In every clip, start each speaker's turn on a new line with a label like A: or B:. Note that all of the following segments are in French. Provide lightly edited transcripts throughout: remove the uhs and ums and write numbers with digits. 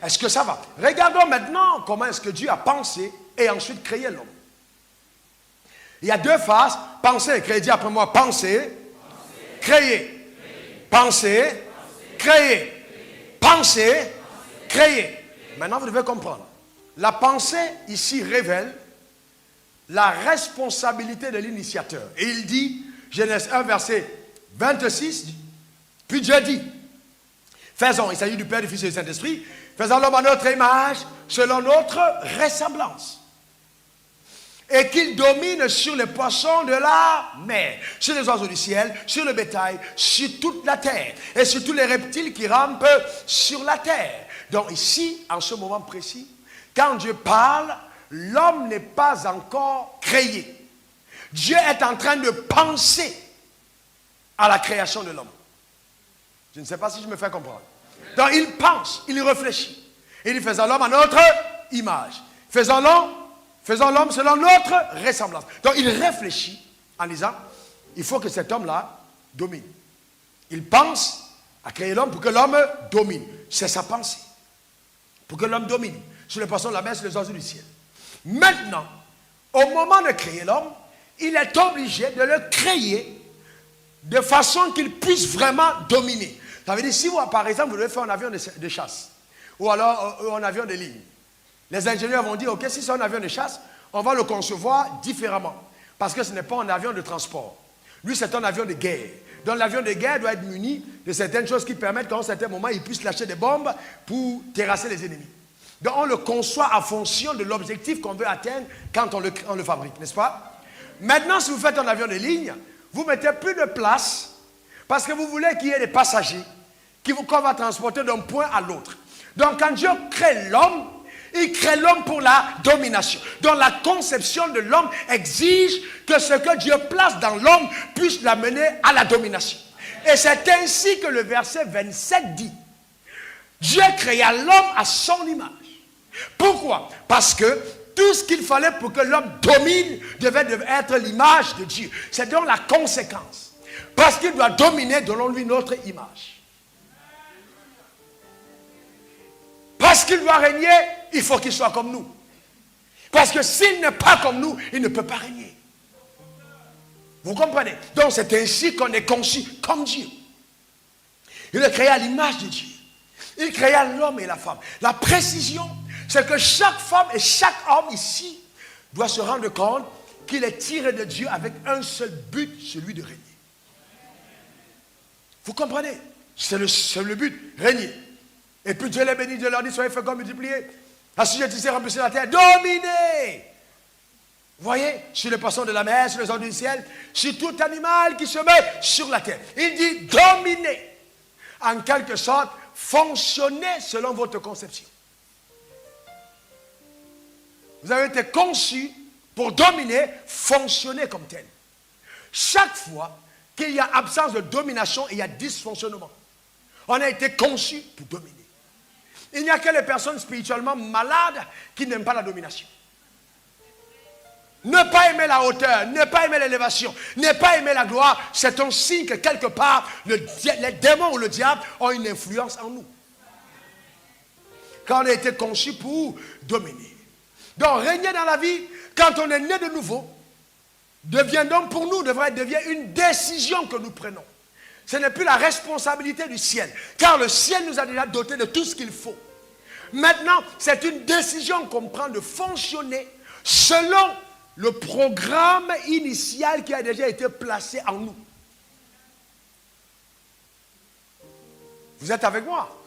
A: Est-ce que ça va? Regardons maintenant comment est-ce que Dieu a pensé et ensuite créé l'homme. Il y a deux phases. Penser et créer. Dis après moi, penser, créer. Penser, créer. Penser, créer. Maintenant, vous devez comprendre. La pensée ici révèle la responsabilité de l'initiateur. Et il dit, Genèse 1, verset 26, puis Dieu dit, faisons, il s'agit du Père, du Fils et du Saint-Esprit, faisons l'homme à notre image, selon notre ressemblance. Et qu'il domine sur les poissons de la mer, sur les oiseaux du ciel, sur le bétail, sur toute la terre, et sur tous les reptiles qui rampent sur la terre. Donc ici, en ce moment précis, quand Dieu parle, l'homme n'est pas encore créé. Dieu est en train de penser à la création de l'homme. Je ne sais pas si je me fais comprendre. Donc il pense, il réfléchit. Il dit, faisons l'homme à notre image. Faisons l'homme selon notre ressemblance. Donc il réfléchit en disant, il faut que cet homme-là domine. Il pense à créer l'homme pour que l'homme domine. C'est sa pensée. Pour que l'homme domine. Sur les poissons de la mer, sur les oiseaux du ciel. Maintenant, au moment de créer l'homme, il est obligé de le créer de façon qu'il puisse vraiment dominer. Ça veut dire, si vous, par exemple, vous devez faire un avion de chasse, ou alors un avion de ligne, les ingénieurs vont dire, ok, si c'est un avion de chasse, on va le concevoir différemment. Parce que ce n'est pas un avion de transport. Lui, c'est un avion de guerre. Donc l'avion de guerre doit être muni de certaines choses qui permettent qu'à un certain moment, il puisse lâcher des bombes pour terrasser les ennemis. Donc on le conçoit en fonction de l'objectif qu'on veut atteindre quand on le fabrique, n'est-ce pas? Maintenant, si vous faites un avion de ligne, vous mettez plus de place parce que vous voulez qu'il y ait des passagers qu'on va transporter d'un point à l'autre. Donc quand Dieu crée l'homme, il crée l'homme pour la domination. Donc la conception de l'homme exige que ce que Dieu place dans l'homme puisse l'amener à la domination. Et c'est ainsi que le verset 27 dit, Dieu créa l'homme à son image. Pourquoi? Parce que tout ce qu'il fallait pour que l'homme domine devait être l'image de Dieu. C'est donc la conséquence. Parce qu'il doit dominer, donnons-lui notre image. Parce qu'il doit régner, il faut qu'il soit comme nous. Parce que s'il n'est pas comme nous, il ne peut pas régner. Vous comprenez? Donc c'est ainsi qu'on est conçu comme Dieu. Il est créé à l'image de Dieu. Il créa l'homme et la femme. La précision, c'est que chaque femme et chaque homme ici doit se rendre compte qu'il est tiré de Dieu avec un seul but, celui de régner. Vous comprenez? C'est le but, régner. Et puis Dieu les bénit, Dieu leur dit, soyez féconds, multipliez. Assujettissez, remplissez la terre, dominez. Vous voyez, sur les poissons de la mer, sur les oiseaux du ciel, sur tout animal qui se met sur la terre. Il dit dominez. En quelque sorte, fonctionnez selon votre conception. Vous avez été conçu pour dominer, fonctionner comme tel. Chaque fois qu'il y a absence de domination, il y a dysfonctionnement. On a été conçu pour dominer. Il n'y a que les personnes spirituellement malades qui n'aiment pas la domination. Ne pas aimer la hauteur, ne pas aimer l'élévation, ne pas aimer la gloire, c'est un signe que quelque part, les démons ou le diable ont une influence en nous. Quand on a été conçu pour dominer. Donc, régner dans la vie, quand on est né de nouveau, devient donc pour nous, devient une décision que nous prenons. Ce n'est plus la responsabilité du ciel, car le ciel nous a déjà dotés de tout ce qu'il faut. Maintenant, c'est une décision qu'on prend de fonctionner selon le programme initial qui a déjà été placé en nous. Vous êtes avec moi?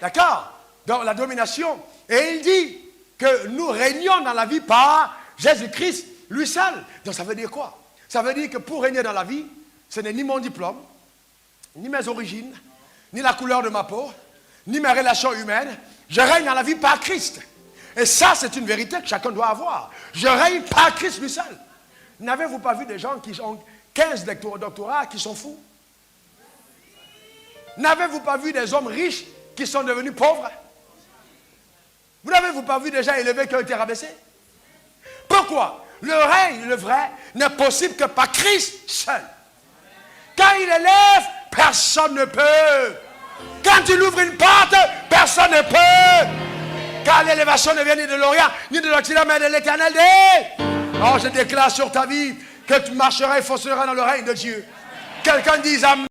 A: D'accord? Donc la domination. Et il dit que nous régnons dans la vie par Jésus-Christ, lui seul. Donc ça veut dire quoi? Ça veut dire que pour régner dans la vie, ce n'est ni mon diplôme, ni mes origines, ni la couleur de ma peau, ni mes relations humaines. Je règne dans la vie par Christ. Et ça, c'est une vérité que chacun doit avoir. Je règne par Christ lui seul. N'avez-vous pas vu des gens qui ont 15 doctorats qui sont fous? N'avez-vous pas vu des hommes riches qui sont devenus pauvres? Vous n'avez-vous pas vu des gens élevés qui ont été rabaissés? Pourquoi? Le règne, le vrai, n'est possible que par Christ seul. Quand il élève, personne ne peut. Quand il ouvre une porte, personne ne peut l'élévation ne vient ni de l'Orient, ni de l'Occident, mais de l'Éternel. Oh, je déclare sur ta vie que tu marcheras et fonctionneras dans le règne de Dieu. Quelqu'un dise Amen.